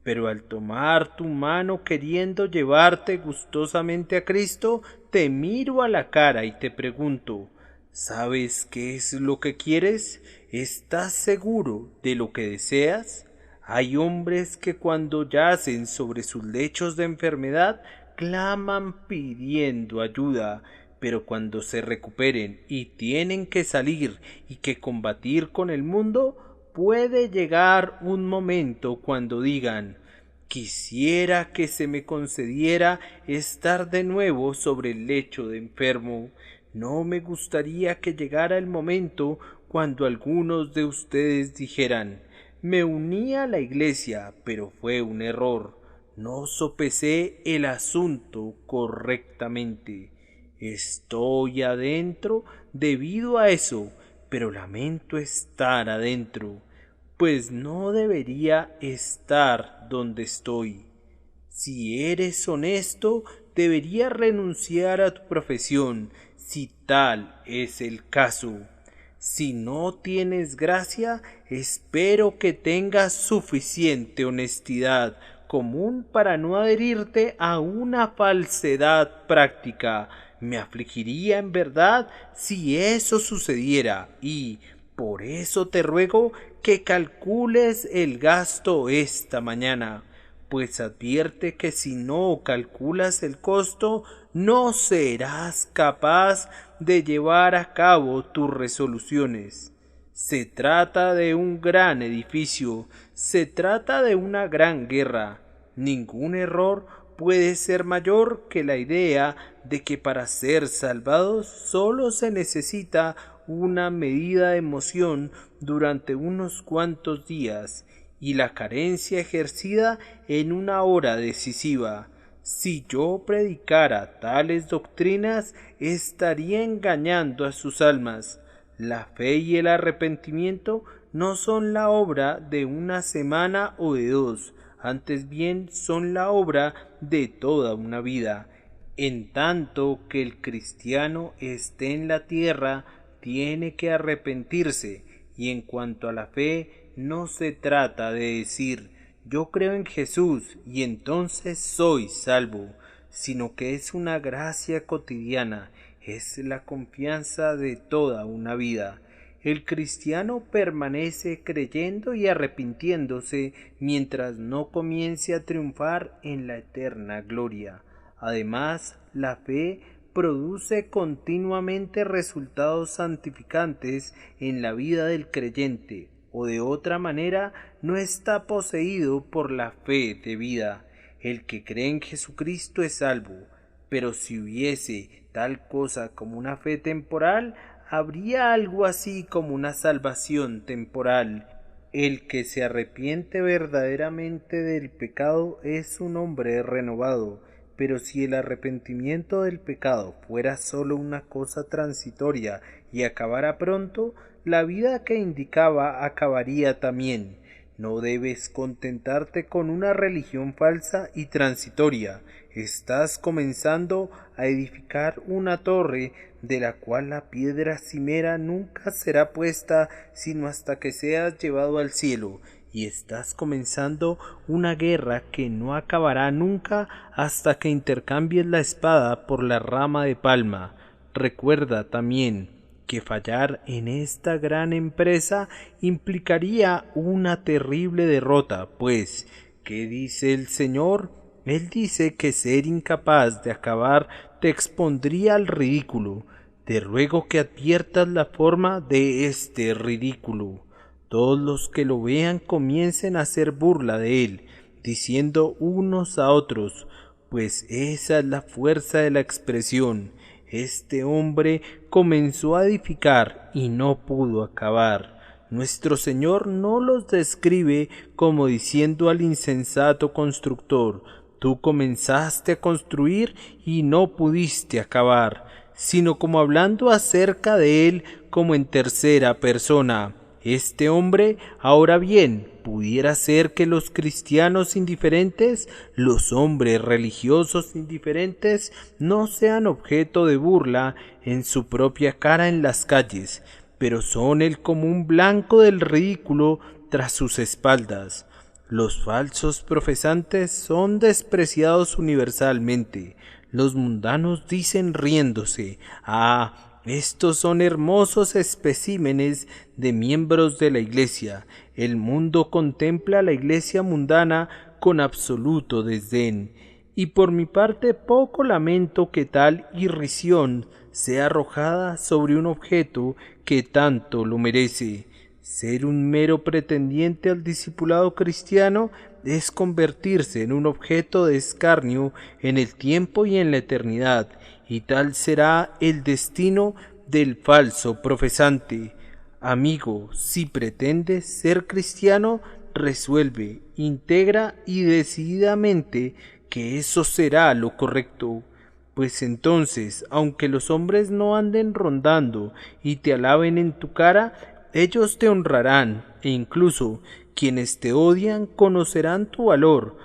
Pero al tomar tu mano queriendo llevarte gustosamente a Cristo, te miro a la cara y te pregunto: ¿sabes qué es lo que quieres? ¿Estás seguro de lo que deseas? Hay hombres que cuando yacen sobre sus lechos de enfermedad claman pidiendo ayuda, pero cuando se recuperen y tienen que salir y que combatir con el mundo, puede llegar un momento cuando digan: quisiera que se me concediera estar de nuevo sobre el lecho de enfermo. No me gustaría que llegara el momento cuando algunos de ustedes dijeran: me uní a la iglesia, pero fue un error. No sopesé el asunto correctamente. Estoy adentro debido a eso, pero lamento estar adentro, pues no debería estar donde estoy. Si eres honesto, deberías renunciar a tu profesión, si tal es el caso. Si no tienes gracia, espero que tengas suficiente honestidad común para no adherirte a una falsedad práctica. Me afligiría en verdad si eso sucediera y por eso te ruego que calcules el gasto esta mañana, pues advierte que si no calculas el costo no serás capaz de llevar a cabo tus resoluciones. Se trata de un gran edificio, se trata de una gran guerra. Ningún error puede ser mayor que la idea de que para ser salvados solo se necesita una medida de emoción durante unos cuantos días y la carencia ejercida en una hora decisiva. Si yo predicara tales doctrinas, estaría engañando a sus almas. La fe y el arrepentimiento no son la obra de una semana o de dos, antes bien son la obra de toda una vida. En tanto que el cristiano esté en la tierra, tiene que arrepentirse, y en cuanto a la fe, no se trata de decir yo creo en Jesús y entonces soy salvo, sino que es una gracia cotidiana, es la confianza de toda una vida. El cristiano permanece creyendo y arrepintiéndose mientras no comience a triunfar en la eterna gloria. Además, la fe produce continuamente resultados santificantes en la vida del creyente, o de otra manera no está poseído por la fe de vida. El que cree en Jesucristo es salvo, pero si hubiese tal cosa como una fe temporal, habría algo así como una salvación temporal. El que se arrepiente verdaderamente del pecado es un hombre renovado, pero si el arrepentimiento del pecado fuera sólo una cosa transitoria y acabara pronto, la vida que indicaba acabaría también. No debes contentarte con una religión falsa y transitoria. Estás comenzando a edificar una torre de la cual la piedra cimera nunca será puesta sino hasta que seas llevado al cielo, y estás comenzando una guerra que no acabará nunca hasta que intercambies la espada por la rama de palma. Recuerda también que fallar en esta gran empresa implicaría una terrible derrota, pues, ¿qué dice el Señor? Él dice que ser incapaz de acabar te expondría al ridículo. Te ruego que adviertas la forma de este ridículo. Todos los que lo vean comiencen a hacer burla de él, diciendo unos a otros, pues esa es la fuerza de la expresión. Este hombre comenzó a edificar y no pudo acabar. Nuestro Señor no los describe como diciendo al insensato constructor, tú comenzaste a construir y no pudiste acabar, sino como hablando acerca de él como en tercera persona. Este hombre, ahora bien, pudiera ser que los cristianos indiferentes, los hombres religiosos indiferentes, no sean objeto de burla en su propia cara en las calles, pero son el común blanco del ridículo tras sus espaldas. Los falsos profesantes son despreciados universalmente. Los mundanos dicen riéndose, estos son hermosos especímenes de miembros de la Iglesia. El mundo contempla a la Iglesia mundana con absoluto desdén, y por mi parte poco lamento que tal irrisión sea arrojada sobre un objeto que tanto lo merece. Ser un mero pretendiente al discipulado cristiano es convertirse en un objeto de escarnio en el tiempo y en la eternidad, y tal será el destino del falso profesante. Amigo, si pretendes ser cristiano, resuelve, integra y decididamente que eso será lo correcto. Pues entonces, aunque los hombres no anden rondando y te alaben en tu cara, ellos te honrarán, e incluso quienes te odian conocerán tu valor,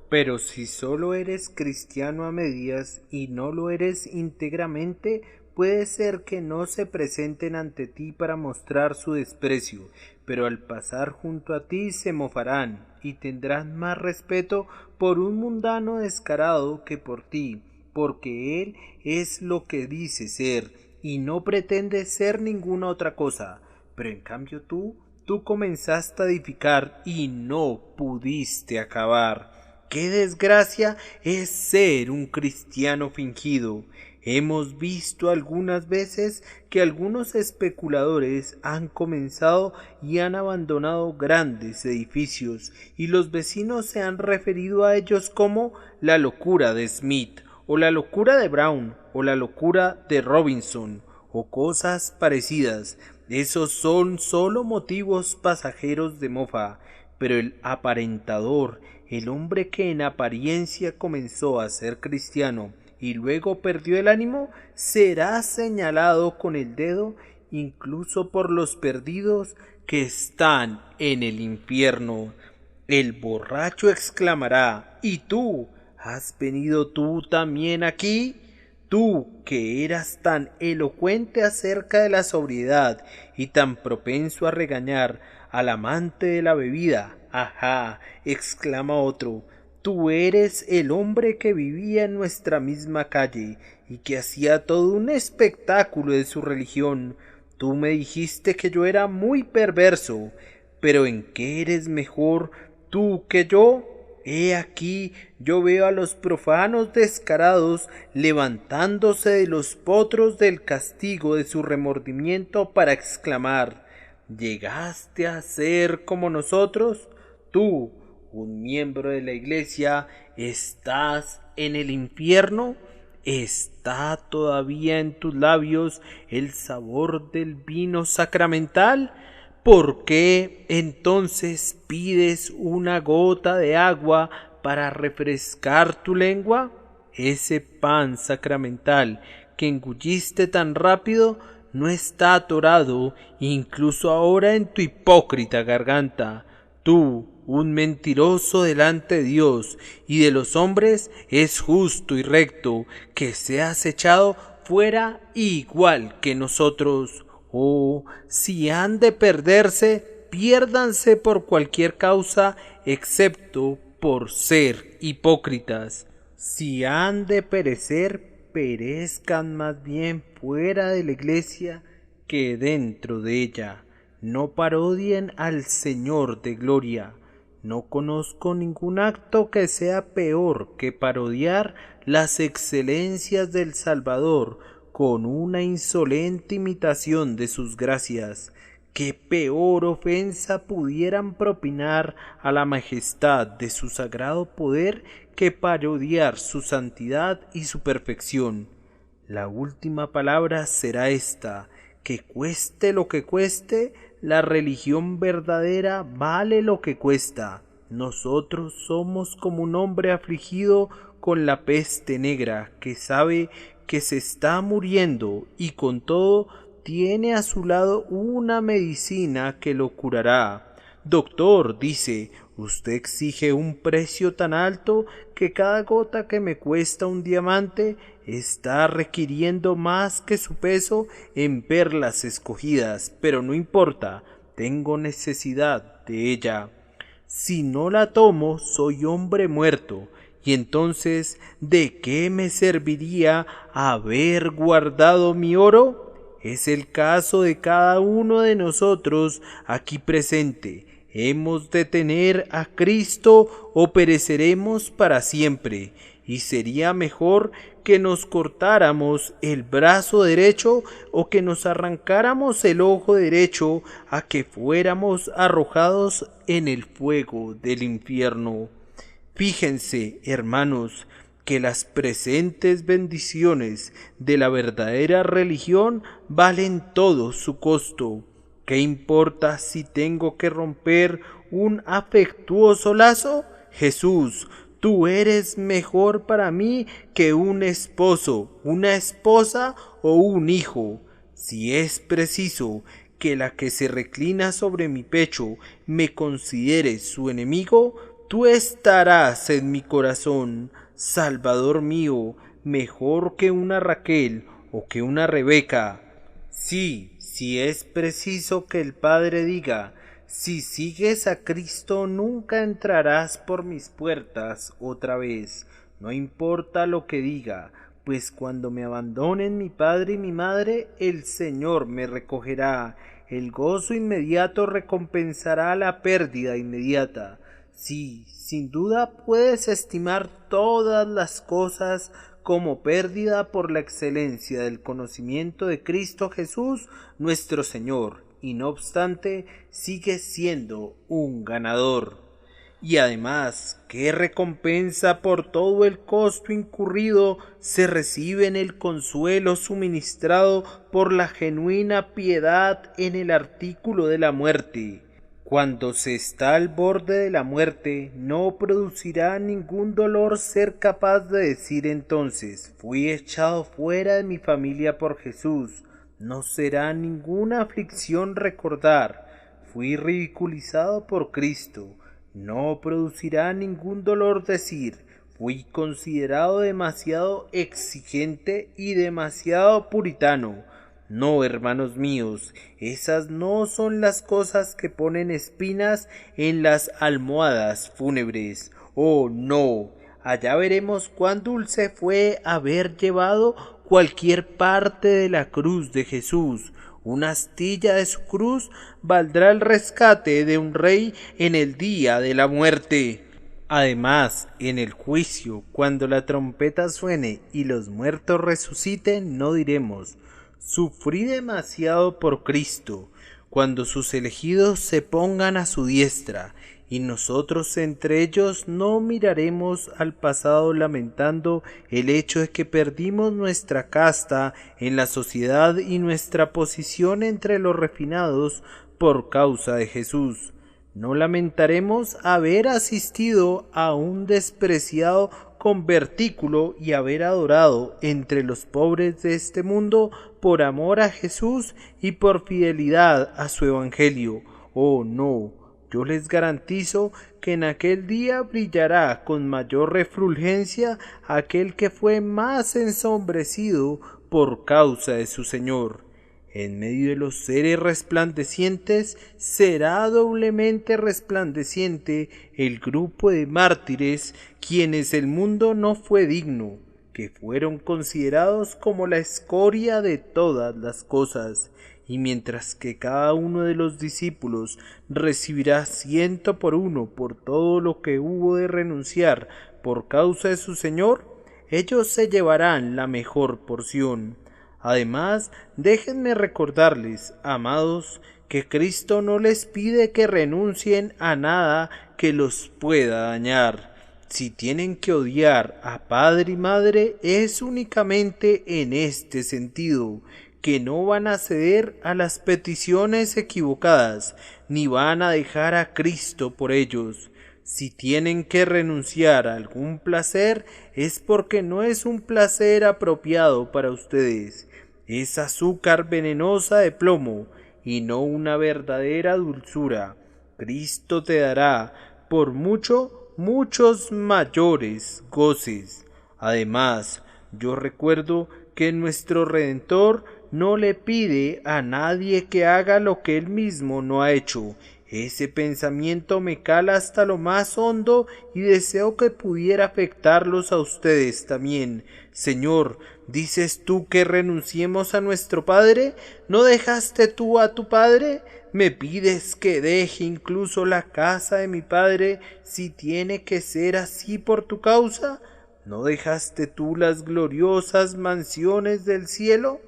Pero si solo eres cristiano a medias y no lo eres íntegramente, puede ser que no se presenten ante ti para mostrar su desprecio, pero al pasar junto a ti se mofarán y tendrán más respeto por un mundano descarado que por ti, porque él es lo que dice ser y no pretende ser ninguna otra cosa. Pero en cambio tú comenzaste a edificar y no pudiste acabar. ¡Qué desgracia es ser un cristiano fingido! Hemos visto algunas veces que algunos especuladores han comenzado y han abandonado grandes edificios, y los vecinos se han referido a ellos como la locura de Smith, o la locura de Brown, o la locura de Robinson, o cosas parecidas. Esos son solo motivos pasajeros de mofa, pero el aparentador, el hombre que en apariencia comenzó a ser cristiano y luego perdió el ánimo, será señalado con el dedo incluso por los perdidos que están en el infierno. El borracho exclamará: ¿y tú? ¿Has venido tú también aquí? Tú que eras tan elocuente acerca de la sobriedad y tan propenso a regañar al amante de la bebida. ¡Ajá!, exclama otro, tú eres el hombre que vivía en nuestra misma calle y que hacía todo un espectáculo de su religión. Tú me dijiste que yo era muy perverso, pero ¿en qué eres mejor tú que yo? He aquí, yo veo a los profanos descarados levantándose de los potros del castigo de su remordimiento para exclamar: ¿llegaste a ser como nosotros? Tú, un miembro de la Iglesia, ¿estás en el infierno? ¿Está todavía en tus labios el sabor del vino sacramental? ¿Por qué entonces pides una gota de agua para refrescar tu lengua? Ese pan sacramental que engulliste tan rápido no está atorado incluso ahora en tu hipócrita garganta. Tú, un mentiroso delante de Dios y de los hombres, es justo y recto que seas echado fuera igual que nosotros. Oh, si han de perderse, piérdanse por cualquier causa, excepto por ser hipócritas. Si han de perecer, perezcan más bien fuera de la iglesia que dentro de ella. No parodien al Señor de gloria. No conozco ningún acto que sea peor que parodiar las excelencias del Salvador con una insolente imitación de sus gracias. ¿Qué peor ofensa pudieran propinar a la majestad de su sagrado poder que parodiar su santidad y su perfección? La última palabra será esta: que cueste lo que cueste, la religión verdadera vale lo que cuesta. Nosotros somos como un hombre afligido con la peste negra, que sabe que se está muriendo y con todo tiene a su lado una medicina que lo curará. Doctor, dice, usted exige un precio tan alto que cada gota que me cuesta un diamante está requiriendo más que su peso en perlas escogidas, pero no importa, tengo necesidad de ella. Si no la tomo, soy hombre muerto, y entonces, ¿de qué me serviría haber guardado mi oro? Es el caso de cada uno de nosotros aquí presente. Hemos de tener a Cristo o pereceremos para siempre, y sería mejor que nos cortáramos el brazo derecho o que nos arrancáramos el ojo derecho a que fuéramos arrojados en el fuego del infierno. Fíjense, hermanos, que las presentes bendiciones de la verdadera religión valen todo su costo. ¿Qué importa si tengo que romper un afectuoso lazo? Jesús, tú eres mejor para mí que un esposo, una esposa o un hijo. Si es preciso que la que se reclina sobre mi pecho me considere su enemigo, tú estarás en mi corazón, Salvador mío, mejor que una Raquel o que una Rebeca. Sí, si es preciso que el Padre diga, si sigues a Cristo nunca entrarás por mis puertas otra vez, no importa lo que diga, pues cuando me abandonen mi padre y mi madre, el Señor me recogerá. El gozo inmediato recompensará la pérdida inmediata. Sí, sin duda puedes estimar todas las cosas como pérdida por la excelencia del conocimiento de Cristo Jesús, nuestro Señor, y no obstante, sigues siendo un ganador. Y además, ¿qué recompensa por todo el costo incurrido se recibe en el consuelo suministrado por la genuina piedad en el artículo de la muerte? Cuando se está al borde de la muerte, no producirá ningún dolor ser capaz de decir entonces, fui echado fuera de mi familia por Jesús. No será ninguna aflicción recordar, fui ridiculizado por Cristo. No producirá ningún dolor decir, fui considerado demasiado exigente y demasiado puritano. No, hermanos míos, esas no son las cosas que ponen espinas en las almohadas fúnebres. Oh, no, allá veremos cuán dulce fue haber llevado cualquier parte de la cruz de Jesús. Una astilla de su cruz valdrá el rescate de un rey en el día de la muerte. Además, en el juicio, cuando la trompeta suene y los muertos resuciten, no diremos, sufrí demasiado por Cristo, cuando sus elegidos se pongan a su diestra, y nosotros entre ellos no miraremos al pasado lamentando el hecho de que perdimos nuestra casta en la sociedad y nuestra posición entre los refinados por causa de Jesús. No lamentaremos haber asistido a un despreciado convertículo y haber adorado entre los pobres de este mundo por amor a Jesús y por fidelidad a su evangelio. Oh, no. Yo les garantizo que en aquel día brillará con mayor refulgencia aquel que fue más ensombrecido por causa de su Señor. En medio de los seres resplandecientes será doblemente resplandeciente el grupo de mártires quienes el mundo no fue digno, que fueron considerados como la escoria de todas las cosas. Y mientras que cada uno de los discípulos recibirá 100 por uno por todo lo que hubo de renunciar por causa de su Señor, ellos se llevarán la mejor porción. Además, déjenme recordarles, amados, que Cristo no les pide que renuncien a nada que los pueda dañar. Si tienen que odiar a padre y madre, es únicamente en este sentido, que no van a ceder a las peticiones equivocadas, ni van a dejar a Cristo por ellos. Si tienen que renunciar a algún placer, es porque no es un placer apropiado para ustedes. Es azúcar venenosa de plomo, y no una verdadera dulzura. Cristo te dará, por mucho, muchos mayores goces. Además, yo recuerdo que nuestro Redentor no le pide a nadie que haga lo que él mismo no ha hecho. Ese pensamiento me cala hasta lo más hondo y deseo que pudiera afectarlos a ustedes también. Señor, ¿dices tú que renunciemos a nuestro Padre? ¿No dejaste tú a tu Padre? ¿Me pides que deje incluso la casa de mi Padre si tiene que ser así por tu causa? ¿No dejaste tú las gloriosas mansiones del cielo?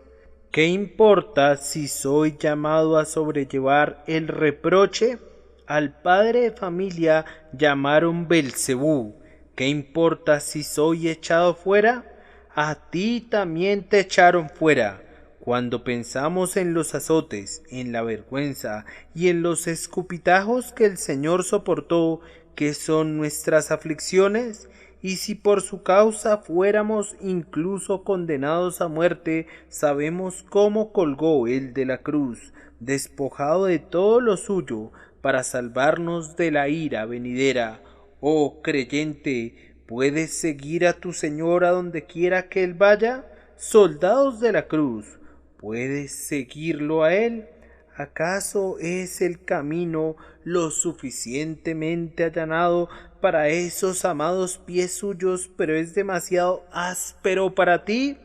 ¿Qué importa si soy llamado a sobrellevar el reproche? Al padre de familia llamaron Belcebú. ¿Qué importa si soy echado fuera? A ti también te echaron fuera. Cuando pensamos en los azotes, en la vergüenza y en los escupitajos que el Señor soportó, ¿qué son nuestras aflicciones? Y si por su causa fuéramos incluso condenados a muerte, sabemos cómo colgó él de la cruz, despojado de todo lo suyo, para salvarnos de la ira venidera. Oh creyente, ¿puedes seguir a tu Señor a donde quiera que Él vaya? Soldados de la cruz, ¿puedes seguirlo a Él? ¿Acaso es el camino lo suficientemente allanado para esos amados pies suyos, pero es demasiado áspero para ti?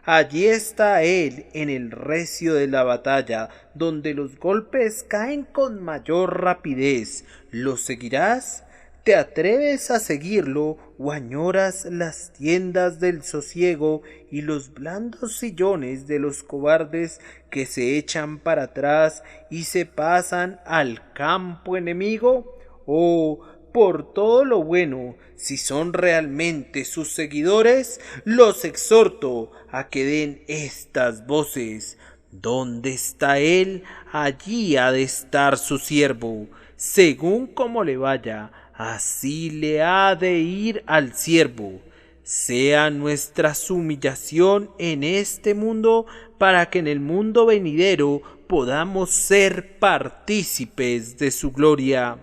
Allí está Él en el recio de la batalla, donde los golpes caen con mayor rapidez. ¿Lo seguirás? ¿Te atreves a seguirlo o añoras las tiendas del sosiego y los blandos sillones de los cobardes que se echan para atrás y se pasan al campo enemigo? Oh, por todo lo bueno, si son realmente sus seguidores, los exhorto a que den estas voces. ¿Dónde está él? Allí ha de estar su siervo. Según como le vaya, así le ha de ir al siervo. Sea nuestra humillación en este mundo para que en el mundo venidero podamos ser partícipes de su gloria.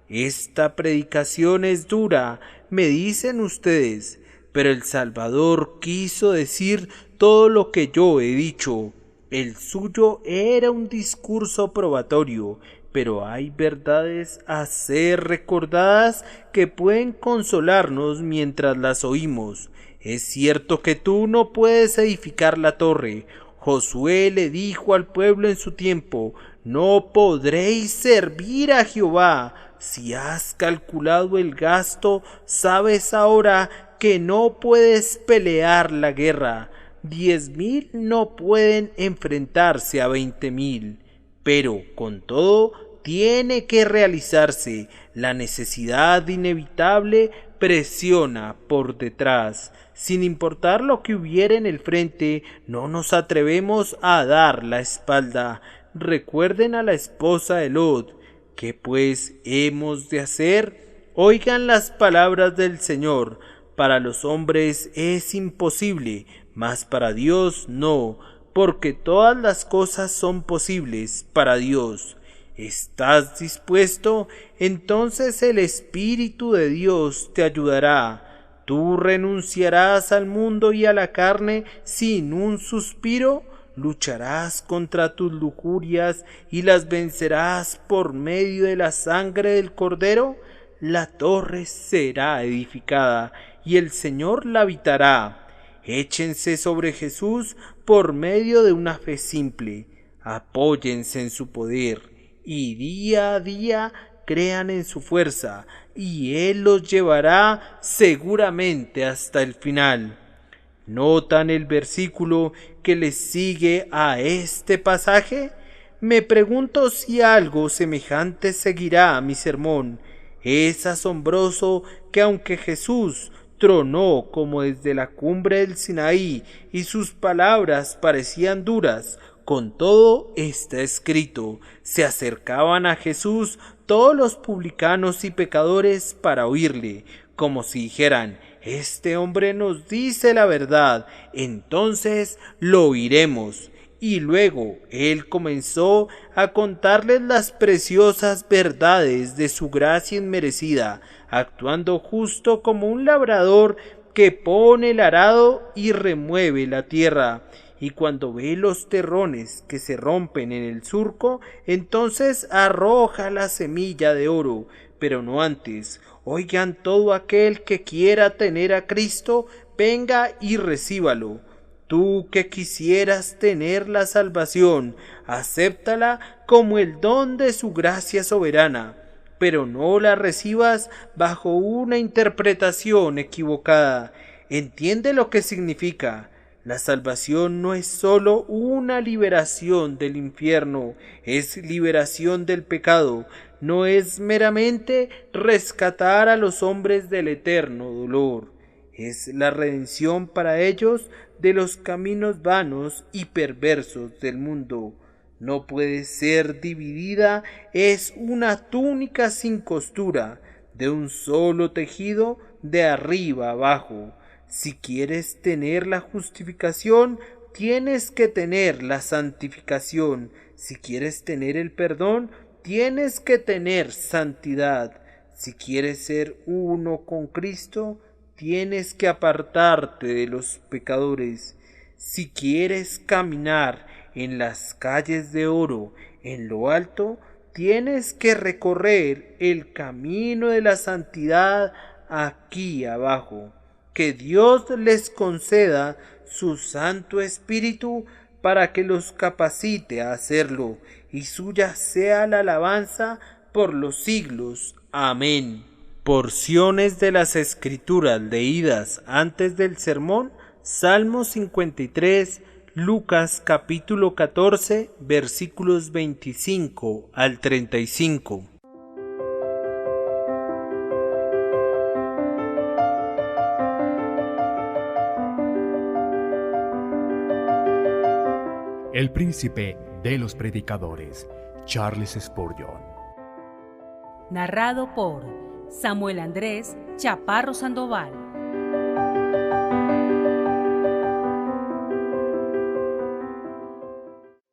Esta predicación es dura, me dicen ustedes, pero el Salvador quiso decir todo lo que yo he dicho. El suyo era un discurso probatorio, pero hay verdades a ser recordadas que pueden consolarnos mientras las oímos. Es cierto que tú no puedes edificar la torre. Josué le dijo al pueblo en su tiempo: no podréis servir a Jehová. Si has calculado el gasto, sabes ahora que no puedes pelear la guerra. 10,000 no pueden enfrentarse a 20,000. Pero, con todo, tiene que realizarse. La necesidad inevitable presiona por detrás. Sin importar lo que hubiera en el frente, no nos atrevemos a dar la espalda. Recuerden a la esposa de Lot. ¿Qué pues hemos de hacer? Oigan las palabras del Señor. Para los hombres es imposible, mas para Dios no, porque todas las cosas son posibles para Dios. ¿Estás dispuesto? Entonces el Espíritu de Dios te ayudará. ¿Tú renunciarás al mundo y a la carne sin un suspiro? ¿Lucharás contra tus lujurias y las vencerás por medio de la sangre del Cordero? La torre será edificada y el Señor la habitará. Échense sobre Jesús por medio de una fe simple. Apóyense en su poder y día a día crean en su fuerza, y Él los llevará seguramente hasta el final. ¿Notan el versículo que les sigue a este pasaje? Me pregunto si algo semejante seguirá a mi sermón. Es asombroso que aunque Jesús tronó como desde la cumbre del Sinaí y sus palabras parecían duras, con todo está escrito: se acercaban a Jesús todos los publicanos y pecadores para oírle, como si dijeran: este hombre nos dice la verdad, entonces lo oiremos. Y luego él comenzó a contarles las preciosas verdades de su gracia inmerecida, actuando justo como un labrador que pone el arado y remueve la tierra. Y cuando ve los terrones que se rompen en el surco, entonces arroja la semilla de oro, pero no antes. Oigan, todo aquel que quiera tener a Cristo, venga y recíbalo. Tú que quisieras tener la salvación, acéptala como el don de su gracia soberana, pero no la recibas bajo una interpretación equivocada. Entiende lo que significa. La salvación no es sólo una liberación del infierno, es liberación del pecado, no es meramente rescatar a los hombres del eterno dolor, es la redención para ellos de los caminos vanos y perversos del mundo. No puede ser dividida, es una túnica sin costura, de un solo tejido de arriba abajo. Si quieres tener la justificación, tienes que tener la santificación. Si quieres tener el perdón, tienes que tener santidad. Si quieres ser uno con Cristo, tienes que apartarte de los pecadores. Si quieres caminar en las calles de oro en lo alto, tienes que recorrer el camino de la santidad aquí abajo. Que Dios les conceda su Santo Espíritu para que los capacite a hacerlo, y suya sea la alabanza por los siglos. Amén. Porciones de las Escrituras leídas antes del sermón: Salmo 53, Lucas capítulo 14, versículos 25 al 35. El príncipe de los predicadores, Charles Spurgeon. Narrado por Samuel Andrés Chaparro Sandoval.